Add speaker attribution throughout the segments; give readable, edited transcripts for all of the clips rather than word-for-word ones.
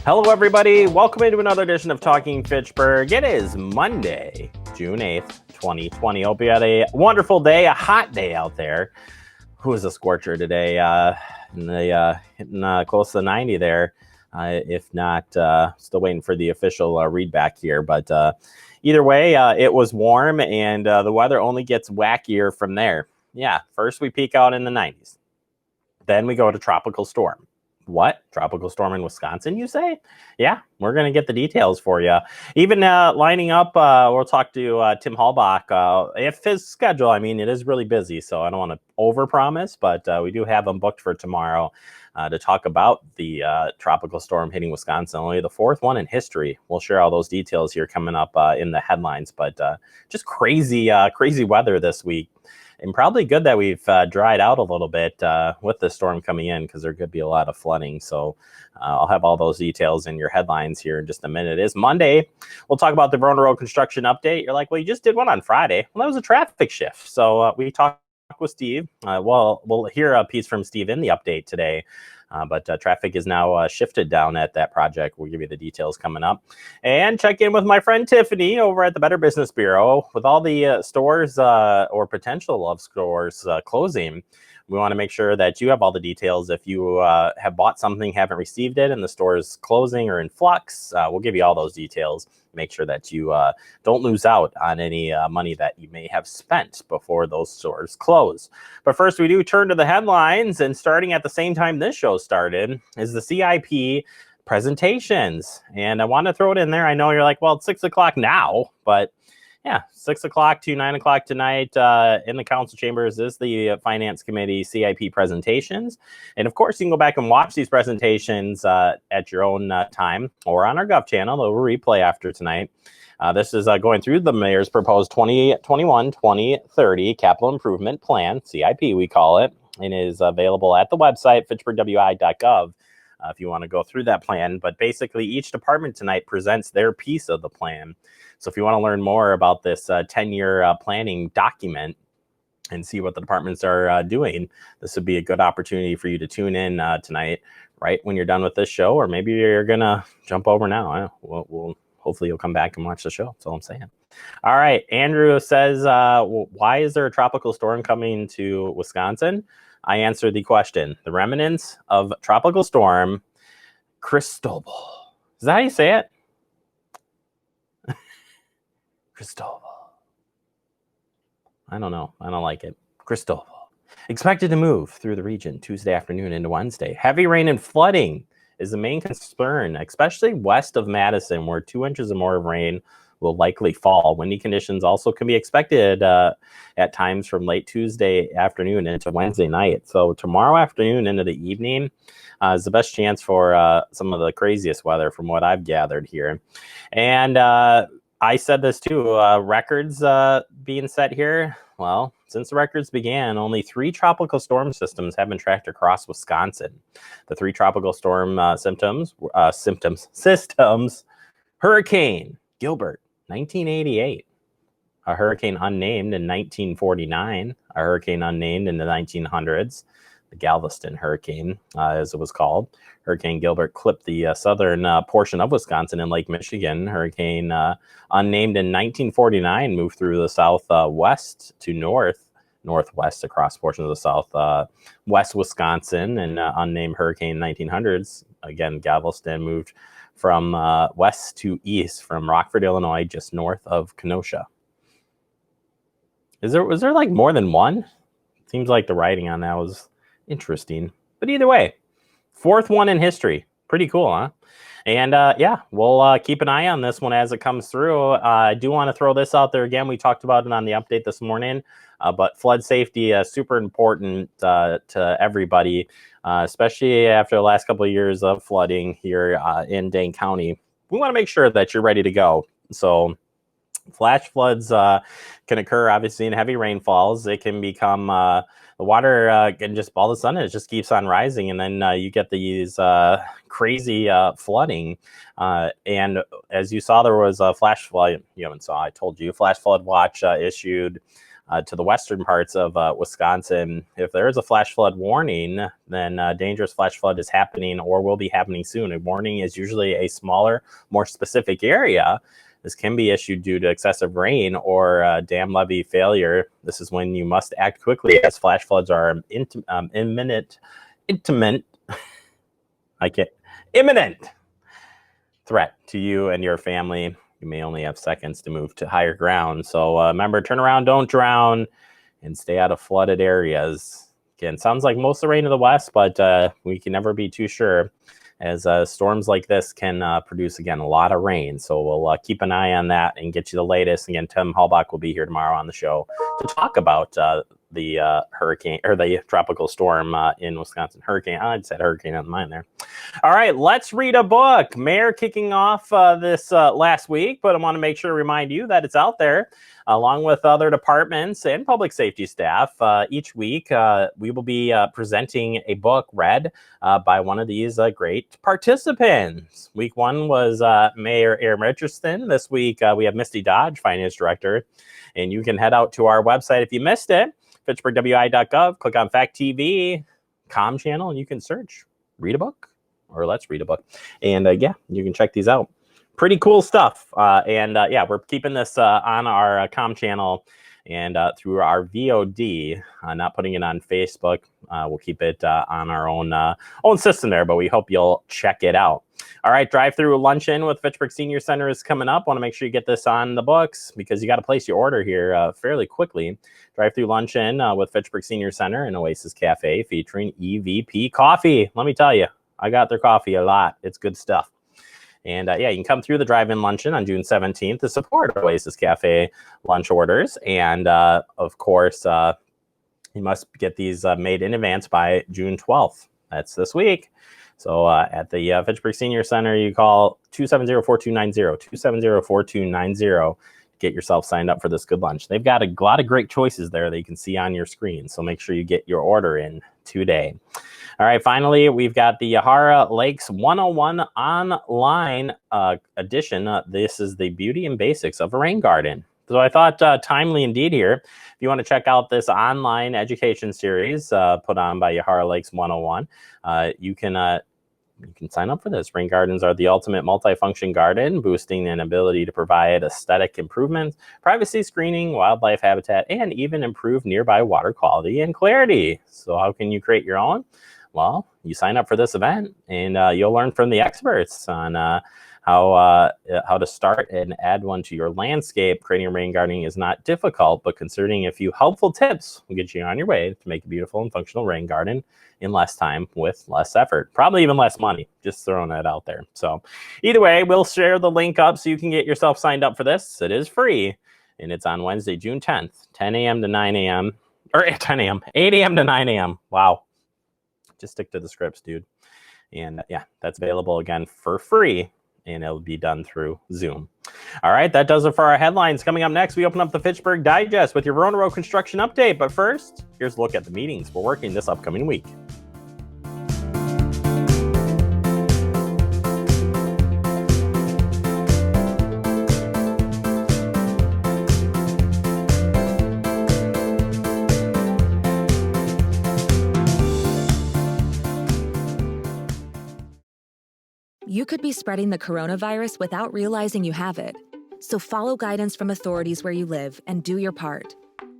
Speaker 1: Hello, everybody. Welcome into another edition of Talking Fitchburg. It is Monday, June 8th, 2020. Hope you had a wonderful day, a hot day out there. Who is a scorcher today? Hitting close to 90 there. If not, still waiting for the official read back here. But either way, it was warm, and the weather only gets wackier from there. Yeah, first we peak out in the 90s. Then we go to tropical storm. What? Tropical storm in Wisconsin, you say? Yeah, we're going to get the details for you. Even lining up, we'll talk to Tim Hallbach. If his schedule, I mean, it is really busy, so I don't want to overpromise, but we do have him booked for tomorrow to talk about the tropical storm hitting Wisconsin, only the fourth one in history. We'll share all those details here coming up in the headlines, but just crazy weather this week. And probably good that we've dried out a little bit with the storm coming in, because there could be a lot of flooding. So I'll have all those details in your headlines here in just a minute. It is Monday. We'll talk about the Verona Road construction update. You're like, well, you just did one on Friday. Well, that was a traffic shift. So we talked with Steve. We'll hear a piece from Steve in the update today. But traffic is now shifted down at that project. We'll give you the details coming up. And check in with my friend Tiffany over at the Better Business Bureau. With all the stores or potential of stores closing, we want to make sure that you have all the details. If you have bought something, haven't received it, and the store is closing or in flux, we'll give you all those details. Make sure that you don't lose out on any money that you may have spent before those stores close. But first, we do turn to the headlines, and starting at the same time this show started is the CIP presentations. And I want to throw it in there. I know you're like, well, it's 6 o'clock now, but yeah, 6 o'clock to 9 o'clock tonight in the council chambers is the Finance Committee CIP presentations. And of course, you can go back and watch these presentations at your own time or on our Gov channel. They'll replay after tonight. This is going through the mayor's proposed 2021-2030 capital improvement plan, CIP we call it, and is available at the website, fitchburgwi.gov. If you want to go through that plan. But basically, each department tonight presents their piece of the plan. So if you want to learn more about this 10-year planning document and see what the departments are doing, this would be a good opportunity for you to tune in tonight, right when you're done with this show, or maybe you're going to jump over now. Hopefully you'll come back and watch the show. That's all I'm saying. All right. Andrew says, why is there a tropical storm coming to Wisconsin? I answered the question. The remnants of tropical storm Cristobal. Is that how you say it? Cristobal. I don't know. I don't like it. Cristobal. Expected to move through the region Tuesday afternoon into Wednesday. Heavy rain and flooding is the main concern, especially west of Madison, where 2 inches or more of rain will likely fall. Windy conditions also can be expected at times from late Tuesday afternoon into Wednesday night. So tomorrow afternoon into the evening is the best chance for some of the craziest weather from what I've gathered here. And I said this too, records being set here. Well, since the records began, only 3 tropical storm systems have been tracked across Wisconsin. The 3 tropical storm systems, Hurricane Gilbert, 1988, a hurricane unnamed in 1949, a hurricane unnamed in the 1900s, the Galveston hurricane, as it was called. Hurricane Gilbert clipped the southern portion of Wisconsin and Lake Michigan. Hurricane unnamed in 1949 moved through the southwest to northwest across portions of the southwest Wisconsin. And unnamed hurricane 1900s, again, Galveston moved from west to east from Rockford, Illinois, just north of Kenosha. Was there like more than one? Seems like the writing on that was interesting. But either way, fourth one in history. Pretty cool, huh? And yeah, we'll keep an eye on this one as it comes through. I do want to throw this out there again. We talked about it on the update this morning, but flood safety is super important to everybody, especially after the last couple of years of flooding here in Dane County. We want to make sure that you're ready to go. So flash floods can occur, obviously, in heavy rainfalls. It can become the water can just all of a sudden it just keeps on rising, and then you get these crazy flooding. And as you saw, there was a flash flood. You haven't saw. I told you, flash flood watch issued to the western parts of Wisconsin. If there is a flash flood warning, then dangerous flash flood is happening or will be happening soon. A warning is usually a smaller, more specific area. This can be issued due to excessive rain or dam levee failure. This is when you must act quickly, as flash floods are imminent threat to you and your family. You may only have seconds to move to higher ground. So remember, turn around, don't drown, and stay out of flooded areas. Again, sounds like most of the rain to the west, but we can never be too sure, as storms like this can produce, again, a lot of rain. So we'll keep an eye on that and get you the latest. Again, Tim Halbach will be here tomorrow on the show to talk about the hurricane, or the tropical storm in Wisconsin. Hurricane, I just said hurricane on mine there. All right, let's read a book. Mayor kicking off this last week, but I want to make sure to remind you that it's out there, along with other departments and public safety staff. Each week, we will be presenting a book read by one of these great participants. Week one was Mayor Aaron Richardson. This week, we have Misty Dodge, Finance Director. And you can head out to our website if you missed it, fitchburgwi.gov, click on Fact TV, com channel, and you can search Read a Book or Let's Read a Book. And yeah, you can check these out. Pretty cool stuff. Yeah, we're keeping this on our com channel and through our VOD, not putting it on Facebook. We'll keep it on our own system there, but we hope you'll check it out. All right, drive-through luncheon with Fitchburg Senior Center is coming up. Want to make sure you get this on the books because you got to place your order here fairly quickly. Drive-through luncheon with Fitchburg Senior Center and Oasis Cafe featuring EVP Coffee. Let me tell you, I got their coffee a lot. It's good stuff. And yeah, you can come through the drive-in luncheon on June 17th to support Oasis Cafe lunch orders. And of course, you must get these made in advance by June 12th. That's this week. So at the Fitchburg Senior Center, you call 270-4290, 270-4290. Get yourself signed up for this good lunch. They've got a lot of great choices there that you can see on your screen. So make sure you get your order in today. All right, finally, we've got the Yahara Lakes 101 online edition. This is the beauty and basics of a rain garden. So I thought timely indeed here. If you want to check out this online education series put on by Yahara Lakes 101, you can sign up for this. Rain gardens are the ultimate multifunction garden, boosting an ability to provide aesthetic improvements, privacy screening, wildlife habitat, and even improve nearby water quality and clarity. So how can you create your own? Well, you sign up for this event and you'll learn from the experts on how to start and add one to your landscape. Creating a rain garden is not difficult, but considering a few helpful tips will get you on your way to make a beautiful and functional rain garden in less time with less effort, probably even less money. Just throwing that out there. So either way, we'll share the link up so you can get yourself signed up for this. It is free, and it's on Wednesday, June 10th, 10 a.m. to 9 a.m. or 10 a.m., 8 a.m. to 9 a.m. Wow. Just stick to the scripts, dude. And yeah, that's available again for free, and it'll be done through Zoom. All right, that does it for our headlines. Coming up next, we open up the Fitchburg Digest with your Verona Road construction update. But first, here's a look at the meetings we're working this upcoming week.
Speaker 2: You could be spreading the coronavirus without realizing you have it. So follow guidance from authorities where you live and do your part.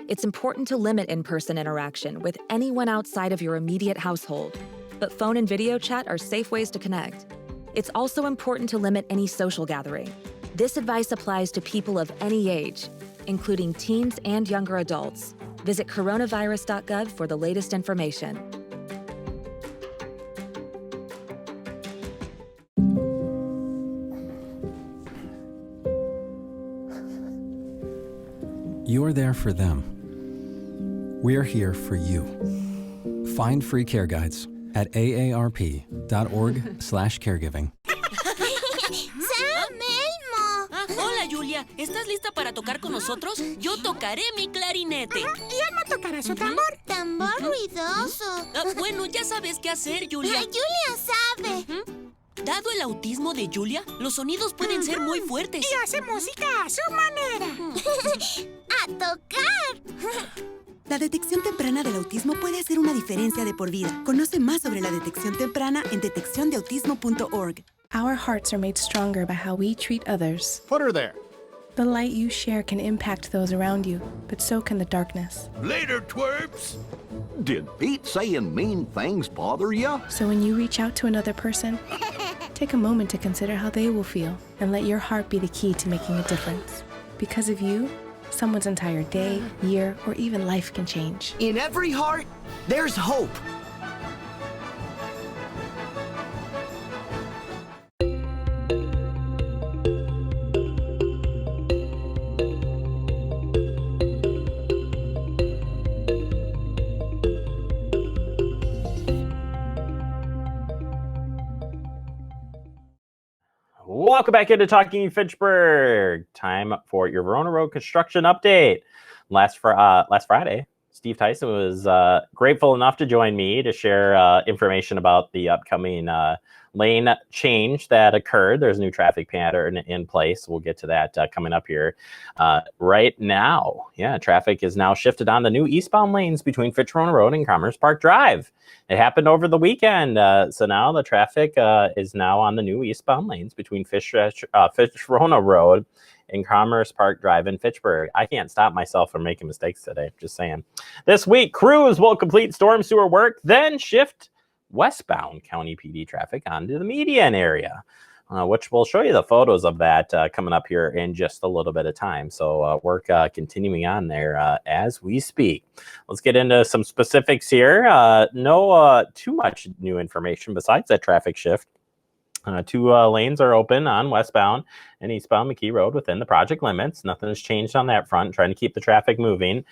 Speaker 2: It's important to limit in-person interaction with anyone outside of your immediate household, but phone and video chat are safe ways to connect. It's also important to limit any social gathering. This advice applies to people of any age, including teens and younger adults. Visit coronavirus.gov for the latest information.
Speaker 3: You're there for them. We're here for you. Find free care guides at aarp.org/caregiving.
Speaker 4: ¡Sam, Elmo!
Speaker 5: Hola, Julia. ¿Estás lista para tocar con nosotros? Yo tocaré mi clarinete.
Speaker 4: Y Elmo tocará su tambor. Tambor ruidoso.
Speaker 5: Bueno, ya sabes qué hacer, Julia.
Speaker 4: Julia sabe.
Speaker 5: Dado el autismo de Julia, los sonidos pueden ser muy fuertes.
Speaker 4: Y hace música a su manera. ¡A tocar!
Speaker 6: La detección temprana del autismo puede hacer una diferencia de por vida. Conoce más sobre la detección temprana en detecciondeautismo.org.
Speaker 7: Our hearts are made stronger by how we treat others.
Speaker 8: Put her there.
Speaker 7: The light you share can impact those around you, but so can the darkness.
Speaker 8: Later, twerps.
Speaker 9: Did Pete saying mean things bother you?
Speaker 7: So when you reach out to another person, take a moment to consider how they will feel and let your heart be the key to making a difference. Because of you, someone's entire day, year, or even life can change.
Speaker 10: In every heart, there's hope.
Speaker 1: Welcome back into Talking Fitchburg. Time for your Verona Road construction update. Last Friday, Steve Tyson was grateful enough to join me to share information about the upcoming lane change that occurred. There's a new traffic pattern in place. We'll get to that coming up here right now. Yeah, traffic is now shifted on the new eastbound lanes between Fitchburg Road and Commerce Park Drive. It happened over the weekend, so now the traffic is now on the new eastbound lanes between Fitchburg Road and Commerce Park Drive in Fitchburg. I can't stop myself from making mistakes today, just saying. This week, crews will complete storm sewer work, then shift westbound County PD traffic onto the median area, which we'll show you the photos of that coming up here in just a little bit of time. So work continuing on there as we speak. Let's get into some specifics here. No too much new information besides that traffic shift. Two lanes are open on westbound and eastbound McKee Road within the project limits. Nothing has changed on that front, trying to keep the traffic moving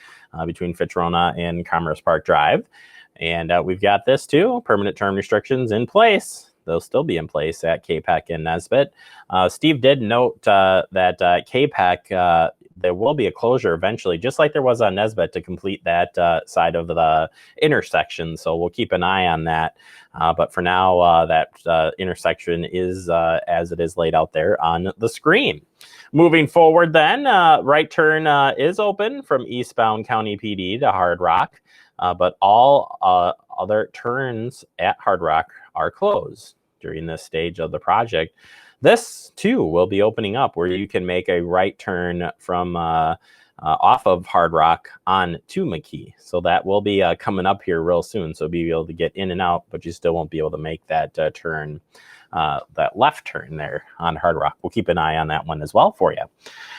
Speaker 1: between Fitchburg and Commerce Park Drive. And we've got this too, permanent term restrictions in place. They'll still be in place at KPEC and Nesbitt. Steve did note that KPEC, there will be a closure eventually, just like there was on Nesbitt, to complete that side of the intersection. So we'll keep an eye on that. But for now, that intersection is as it is laid out there on the screen. Moving forward then, right turn is open from eastbound County PD to Hard Rock. But all other turns at Hard Rock are closed during this stage of the project. This, too, will be opening up where you can make a right turn from off of Hard Rock on to McKee. So that will be coming up here real soon. So be able to get in and out, but you still won't be able to make that turn, that left turn there on Hard Rock. We'll keep an eye on that one as well for you.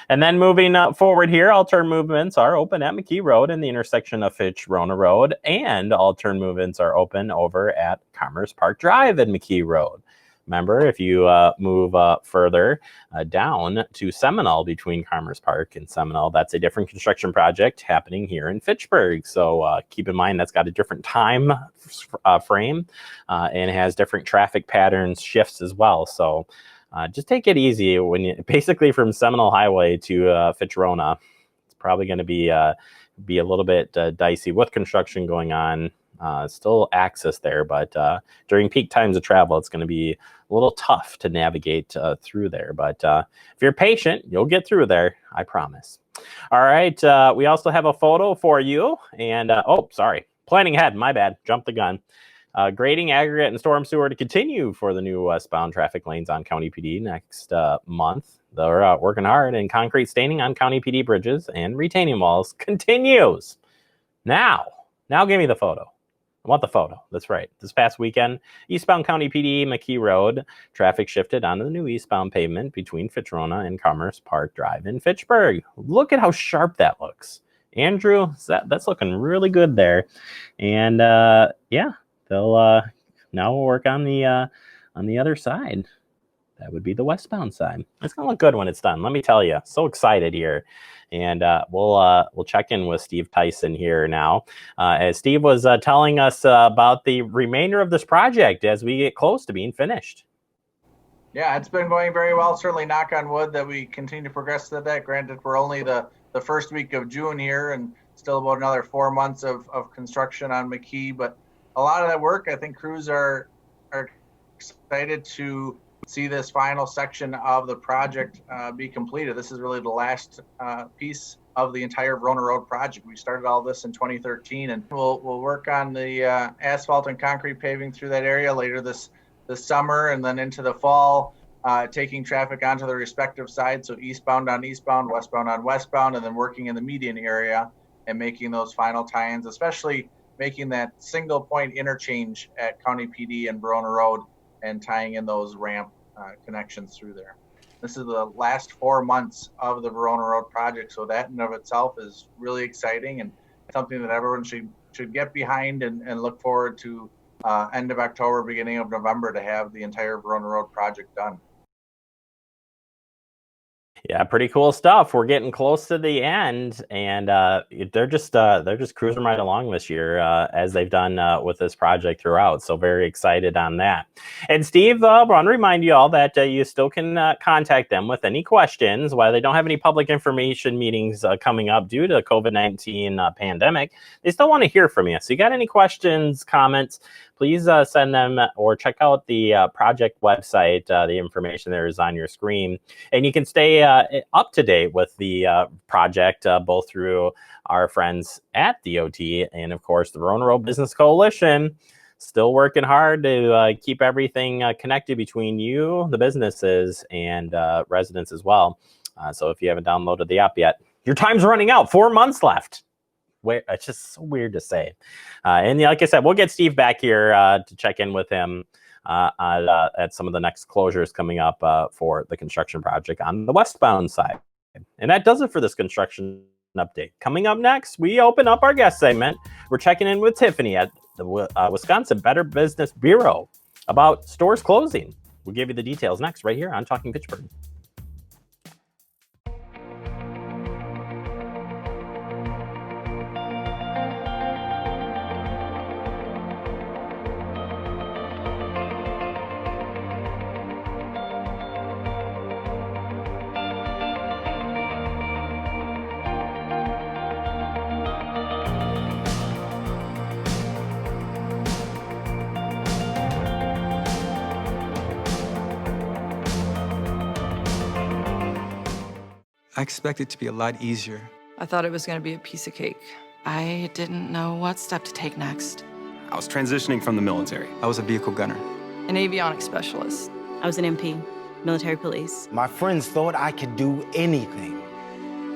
Speaker 1: And then moving forward here, all turn movements are open at McKee Road in the intersection of Fitchburg Road, and all turn movements are open over at Commerce Park Drive in McKee Road. Remember, if you move further down to Seminole between Commerce Park and Seminole, that's a different construction project happening here in Fitchburg. So keep in mind that's got a different time frame and has different traffic patterns shifts as well. So just take it easy when you basically from Seminole Highway to Fitchburg. It's probably going to be a little bit dicey with construction going on. Still access there, but during peak times of travel, it's going to be a little tough to navigate through there. But if you're patient, you'll get through there, I promise. All right, we also have a photo for you. And, planning ahead, my bad, jumped the gun. Grading, aggregate, and storm sewer to continue for the new westbound traffic lanes on County PD next month. They're working hard, and concrete staining on County PD bridges and retaining walls continues. Now give me the photo. I want the photo. That's right. This past weekend, eastbound County PD, McKee Road, traffic shifted onto the new eastbound pavement between Fitchburg and Commerce Park Drive in Fitchburg. Look at how sharp that looks. Andrew, that's looking really good there. And they'll now work on the other side. That would be the westbound side. It's gonna look good when it's done. Let me tell you, so excited here. And we'll check in with Steve Tyson here now. As Steve was telling us about the remainder of this project as we get close to being finished.
Speaker 11: Yeah, it's been going very well. Certainly, knock on wood that we continue to progress to that. Granted, we're only the first week of June here, and still about another 4 months of construction on McKee. But a lot of that work, I think crews are excited to see this final section of the project be completed. This is really the last piece of the entire Verona Road project. We started all this in 2013, and we'll work on the asphalt and concrete paving through that area later this summer, and then into the fall, taking traffic onto the respective sides, so eastbound on eastbound, westbound on westbound, and then working in the median area and making those final tie-ins, especially making that single point interchange at County PD and Verona Road and tying in those ramp connections through there. This is the last 4 months of the Verona Road project, so that in of itself is really exciting and something that everyone should get behind and look forward to end of October, beginning of November to have the entire Verona Road project done.
Speaker 1: Yeah, pretty cool stuff. We're getting close to the end, and they're just cruising right along this year, as they've done with this project throughout. So very excited on that. And Steve, I want to remind you all that you still can contact them with any questions. While they don't have any public information meetings coming up due to the COVID-19 pandemic, they still want to hear from you. So you got any questions, comments, please send them or check out the project website. The information there is on your screen. And you can stay up to date with the project both through our friends at DOT and, of course, the Verona Road Business Coalition. Still working hard to keep everything connected between you, the businesses, and residents as well. So if you haven't downloaded the app yet, your time's running out. 4 months left. It's just so weird to say. And like I said, we'll get Steve back here to check in with him at some of the next closures coming up for the construction project on the westbound side. And that does it for this construction update. Coming up next, we open up our guest segment. We're checking in with Tiffany at the Wisconsin Better Business Bureau about stores closing. We'll give you the details next right here on Talking Fitchburg.
Speaker 8: I expected it to be a lot easier.
Speaker 12: I thought it was going to be a piece of cake. I didn't know what step to take next.
Speaker 13: I was transitioning from the military.
Speaker 8: I was a vehicle gunner.
Speaker 12: An avionics specialist.
Speaker 14: I was an MP, military police.
Speaker 15: My friends thought I could do anything.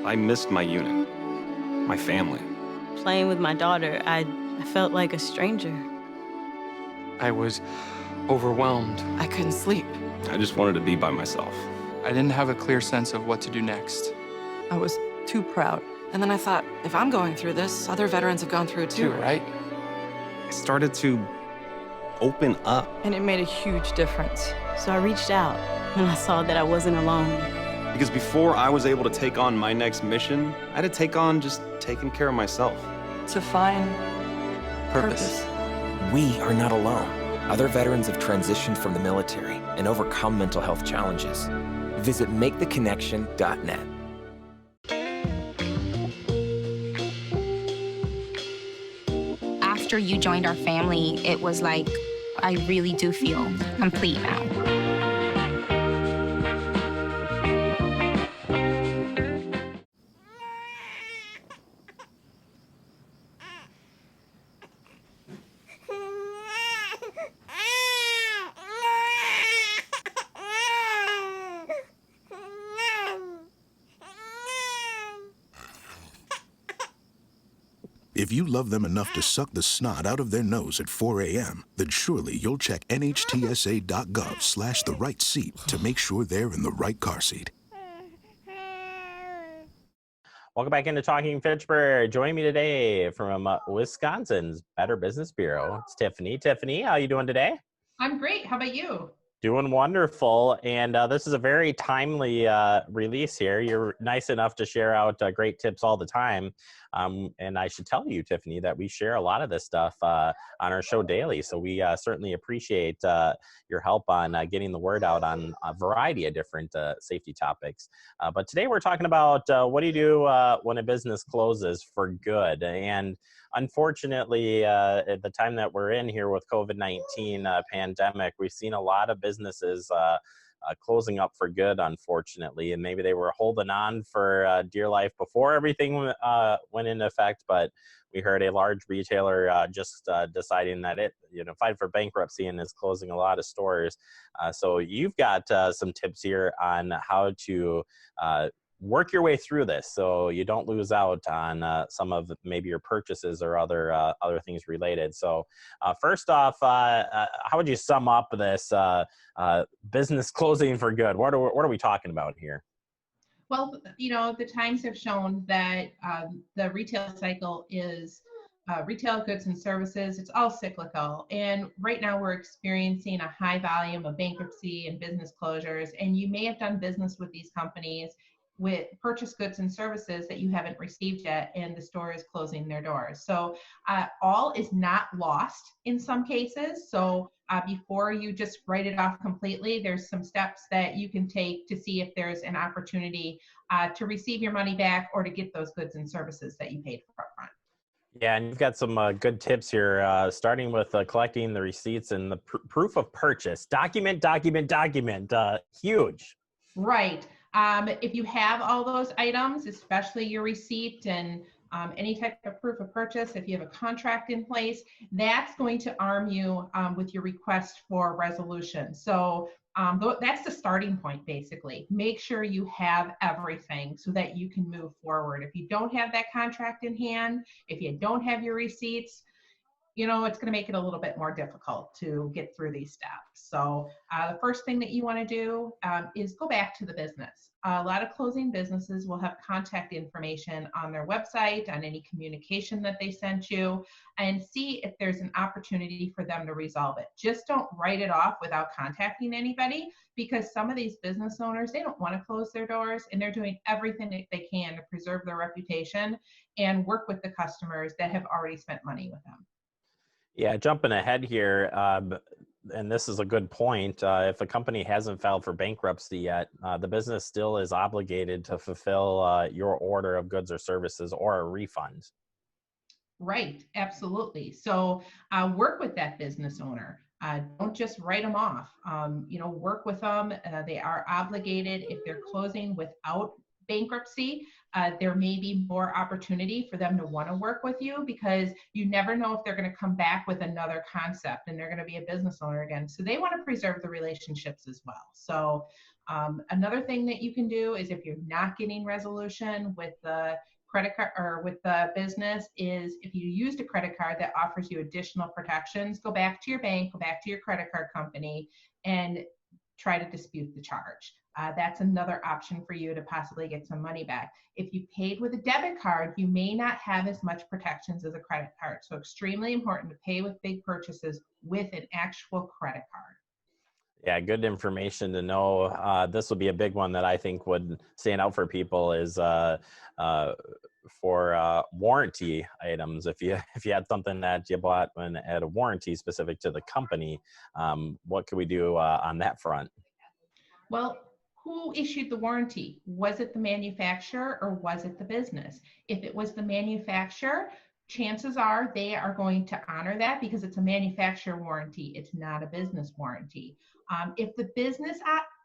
Speaker 13: I missed my unit, my family.
Speaker 14: Playing with my daughter, I felt like a stranger.
Speaker 8: I was overwhelmed.
Speaker 12: I couldn't sleep.
Speaker 13: I just wanted to be by myself.
Speaker 8: I didn't have a clear sense of what to do next.
Speaker 12: I was too proud. And then I thought, if I'm going through this, other veterans have gone through it too,
Speaker 8: right?
Speaker 13: I started to open up.
Speaker 12: And it made a huge difference.
Speaker 14: So I reached out, and I saw that I wasn't alone.
Speaker 13: Because before I was able to take on my next mission, I had to take on just taking care of myself.
Speaker 12: To find purpose.
Speaker 16: We are not alone. Other veterans have transitioned from the military and overcome mental health challenges. Visit maketheconnection.net.
Speaker 17: After you joined our family, it was like, I really do feel complete now.
Speaker 18: If you love them enough to suck the snot out of their nose at 4 a.m., then surely you'll check nhtsa.gov/the right seat to make sure they're in the right car seat.
Speaker 1: Welcome back into Talking Fitchburg. Joining me today from Wisconsin's Better Business Bureau, it's Tiffany. Tiffany, how are you doing today?
Speaker 19: I'm great. How about you?
Speaker 1: Doing wonderful. And this is a very timely release here. You're nice enough to share out great tips all the time. And I should tell you, Tiffany, that we share a lot of this stuff on our show daily. So we certainly appreciate your help on getting the word out on a variety of different safety topics. But today we're talking about what do you do when a business closes for good? And unfortunately, at the time that we're in here with COVID-19 pandemic, we've seen a lot of businesses closing up for good, unfortunately. And maybe they were holding on for dear life before everything went into effect. But we heard a large retailer just deciding that it, filed for bankruptcy and is closing a lot of stores. So you've got some tips here on how to work your way through this so you don't lose out on some of maybe your purchases or other things related. So first off, how would you sum up this business closing for good? What are we talking about here?
Speaker 19: Well, the times have shown that the retail cycle is retail goods and services. It's all cyclical. And right now we're experiencing a high volume of bankruptcy and business closures. And you may have done business with these companies with purchase goods and services that you haven't received yet, and the store is closing their doors. So all is not lost in some cases. So before you just write it off completely, there's some steps that you can take to see if there's an opportunity to receive your money back or to get those goods and services that you paid for upfront.
Speaker 1: Yeah, and you've got some good tips here, starting with collecting the receipts and the proof of purchase. Document. Huge.
Speaker 19: Right. If you have all those items, especially your receipt and any type of proof of purchase, if you have a contract in place, that's going to arm you with your request for resolution. So that's the starting point, basically. Make sure you have everything so that you can move forward. If you don't have that contract in hand, if you don't have your receipts, it's going to make it a little bit more difficult to get through these steps. So the first thing that you want to do is go back to the business. A lot of closing businesses will have contact information on their website, on any communication that they sent you, and see if there's an opportunity for them to resolve it. Just don't write it off without contacting anybody, because some of these business owners, they don't want to close their doors, and they're doing everything that they can to preserve their reputation and work with the customers that have already spent money with them.
Speaker 1: Yeah, jumping ahead here, and this is a good point. If a company hasn't filed for bankruptcy yet, the business still is obligated to fulfill your order of goods or services or a refund.
Speaker 19: Right, absolutely. So work with that business owner. Don't just write them off. Work with them. They are obligated. If they're closing without bankruptcy, there may be more opportunity for them to want to work with you, because you never know if they're going to come back with another concept and they're going to be a business owner again. So they want to preserve the relationships as well. So another thing that you can do is, if you're not getting resolution with the credit card or with the business, is if you used a credit card that offers you additional protections, go back to your bank, go back to your credit card company, and try to dispute the charge. That's another option for you to possibly get some money back. If you paid with a debit card, you may not have as much protections as a credit card. So extremely important to pay with big purchases with an actual credit card.
Speaker 1: Yeah, good information to know. This will be a big one that I think would stand out for people is for warranty items. If you had something that you bought and had a warranty specific to the company, what can we do on that front?
Speaker 19: Well, who issued the warranty? Was it the manufacturer or was it the business? If it was the manufacturer, chances are they are going to honor that, because it's a manufacturer warranty. It's not a business warranty. If the business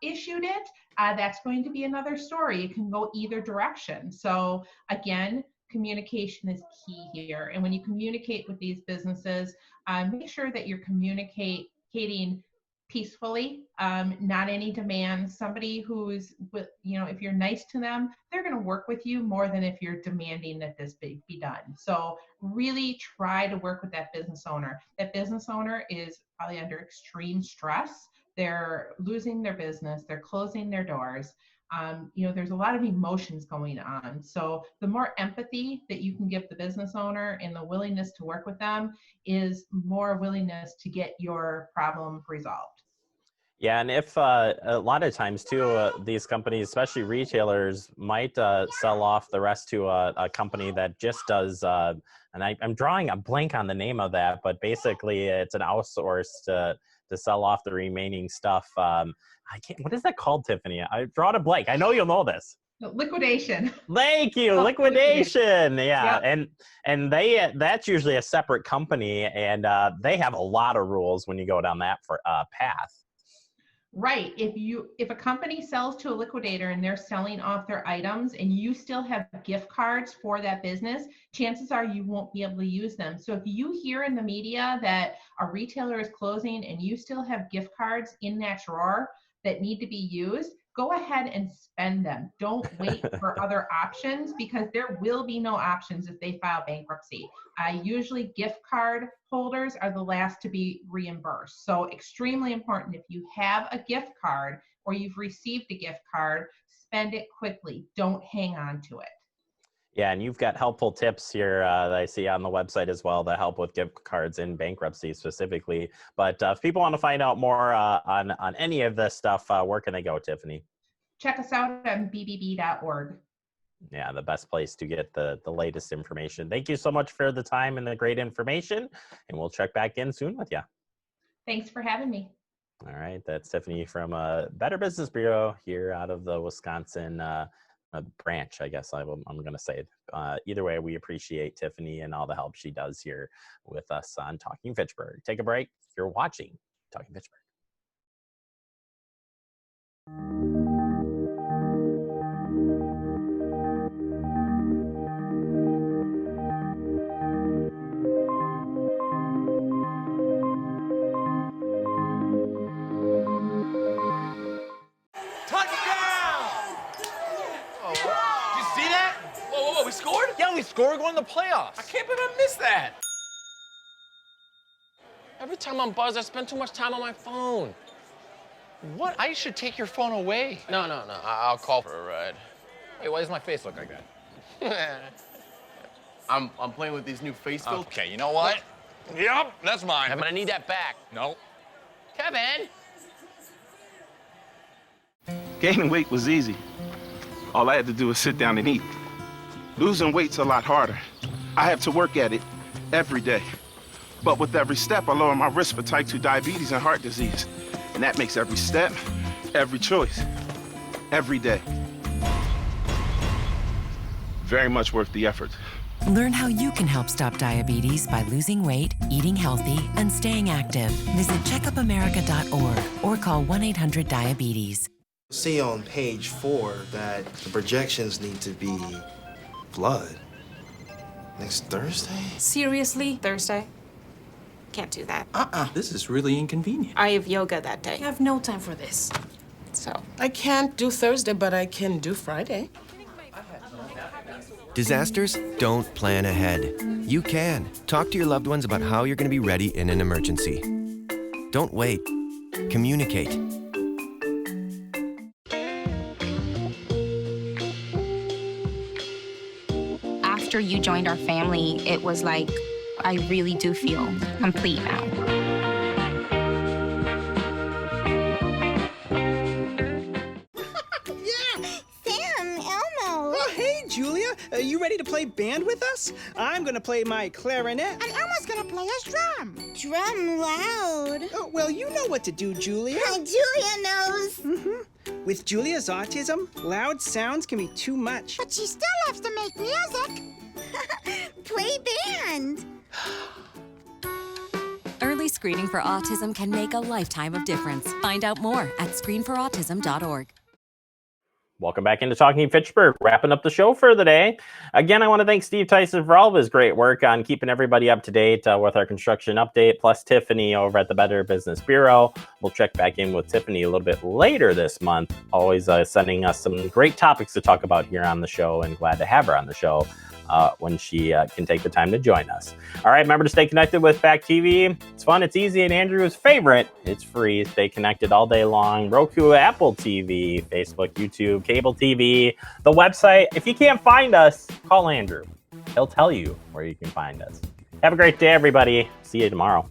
Speaker 19: issued it, that's going to be another story. It can go either direction. So again, communication is key here. And when you communicate with these businesses, make sure that you're communicating peacefully, not any demands. Somebody who's, if you're nice to them, they're going to work with you more than if you're demanding that this be done. So really try to work with that business owner. That business owner is probably under extreme stress. They're losing their business. They're closing their doors. There's a lot of emotions going on. So the more empathy that you can give the business owner and the willingness to work with them is more willingness to get your problem resolved.
Speaker 1: Yeah, and if a lot of times too, these companies, especially retailers, might sell off the rest to a company that just does. And I'm drawing a blank on the name of that, but basically it's an outsource to sell off the remaining stuff. I can't. What is that called, Tiffany? I draw a blank. I know you'll know this.
Speaker 19: Liquidation.
Speaker 1: Thank you, liquidation. Yeah,
Speaker 19: Yep.
Speaker 1: and they that's usually a separate company, and they have a lot of rules when you go down that path.
Speaker 19: Right. If a company sells to a liquidator and they're selling off their items and you still have gift cards for that business, chances are you won't be able to use them. So if you hear in the media that a retailer is closing and you still have gift cards in that drawer that need to be used, go ahead and spend them. Don't wait for other options, because there will be no options if they file bankruptcy. Usually gift card holders are the last to be reimbursed. So extremely important, if you have a gift card or you've received a gift card, spend it quickly. Don't hang on to it.
Speaker 1: Yeah, and you've got helpful tips here that I see on the website as well that help with gift cards in bankruptcy specifically. But if people want to find out more on any of this stuff, where can they go, Tiffany?
Speaker 19: Check us out on bbb.org.
Speaker 1: Yeah, the best place to get the latest information. Thank you so much for the time and the great information, and we'll check back in soon with you.
Speaker 19: Thanks for having me.
Speaker 1: All right, that's Tiffany from Better Business Bureau here out of the Wisconsin branch, I guess I'm going to say. Either way, we appreciate Tiffany and all the help she does here with us on Talking Fitchburg. Take a break. You're watching Talking Fitchburg.
Speaker 20: We scored?
Speaker 21: Yeah, we scored. We're going to the playoffs.
Speaker 20: I can't believe I missed that. Every time I'm buzzed, I spend too much time on my phone.
Speaker 21: What? I should take your phone away.
Speaker 20: No. I'll call for a ride.
Speaker 21: Hey, why does my face look like that?
Speaker 20: I'm playing with these new face filters.
Speaker 21: Okay, you know what? Yep, that's mine.
Speaker 20: I'm gonna need that back.
Speaker 21: No.
Speaker 20: Kevin!
Speaker 22: Gaining weight was easy. All I had to do was sit down and eat. Losing weight's a lot harder. I have to work at it every day. But with every step, I lower my risk for type 2 diabetes and heart disease. And that makes every step, every choice, every day very much worth the effort.
Speaker 23: Learn how you can help stop diabetes by losing weight, eating healthy, and staying active. Visit checkupamerica.org or call 1-800-DIABETES.
Speaker 24: See on page 4 that the projections need to be blood. Next Thursday?
Speaker 25: Seriously? Thursday? Can't do that.
Speaker 26: This is really inconvenient.
Speaker 25: I have yoga that day.
Speaker 26: I have no time for this.
Speaker 25: So.
Speaker 26: I can't do Thursday, but I can do Friday.
Speaker 27: Disasters don't plan ahead. You can. Talk to your loved ones about how you're going to be ready in an emergency. Don't wait. Communicate.
Speaker 17: After you joined our family, it was like, I really do feel complete now.
Speaker 28: Julia, are you ready to play band with us? I'm gonna play my clarinet.
Speaker 4: And Elmo's gonna play his drum. Drum loud.
Speaker 28: Oh, well, you know what to do, Julia.
Speaker 4: Julia knows.
Speaker 28: Mm-hmm. With Julia's autism, loud sounds can be too much.
Speaker 4: But she still loves to make music. Play band.
Speaker 29: Early screening for autism can make a lifetime of difference. Find out more at screenforautism.org.
Speaker 1: Welcome back into Talking Fitchburg, wrapping up the show for the day. Again, I want to thank Steve Tyson for all of his great work on keeping everybody up to date with our construction update, plus Tiffany over at the Better Business Bureau. We'll check back in with Tiffany a little bit later this month, always sending us some great topics to talk about here on the show, and glad to have her on the show when she can take the time to join us. All right, remember to stay connected with Fact TV. It's fun, it's easy, and Andrew's favorite. It's free. Stay connected all day long. Roku, Apple TV, Facebook, YouTube, cable TV, the website. If you can't find us, call Andrew. He'll tell you where you can find us. Have a great day, everybody. See you tomorrow.